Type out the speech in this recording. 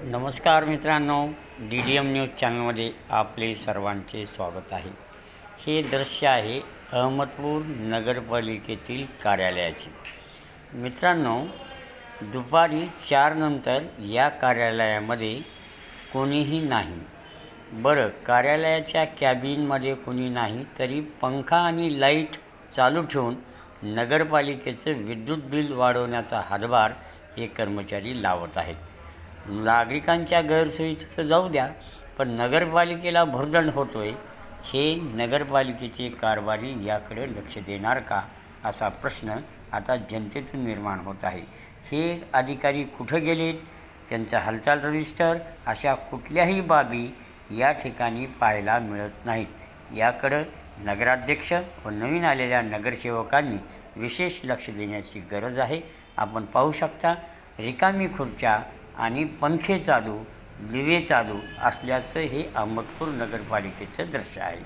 नमस्कार मित्रांनो, DDM news चॅनलमध्ये आपले सर्वांचे स्वागत आहे. हे दृश्य आहे अहमदपूर नगरपालिकेतील कार्यालयाचे. मित्रांनो, दुपारी 4 नंतर या कार्यालयामध्ये कोणीही नाही. बरं, कार्यालयाच्या कॅबिनमध्ये कोणी नाही तरी पंखा आणि लाईट चालू ठेवून नगरपालिकेचं विद्युत बिल वाढवण्याचा हातभार हे कर्मचारी लावत आहेत. नागरिकांच्या गैरसोयीचं तर जाऊ द्या, पण नगरपालिकेला भरदंड होतो आहे. हे नगरपालिकेचे कारभारी याकडे लक्ष देणार का, असा प्रश्न आता जनतेतून निर्माण होत आहे. हे अधिकारी कुठं गेलेत, त्यांचा हालचाल रजिस्टर अशा कुठल्याही बाबी या ठिकाणी पाहायला मिळत नाहीत. याकडं नगराध्यक्ष व नवीन आलेल्या नगरसेवकांनी विशेष लक्ष देण्याची गरज आहे. आपण पाहू शकता, रिकामी खुर्च्या आणि पंखे चालू, दिवे चालू असल्याचं हे अहमदपूर नगरपालिकेचं दृश्य आहे.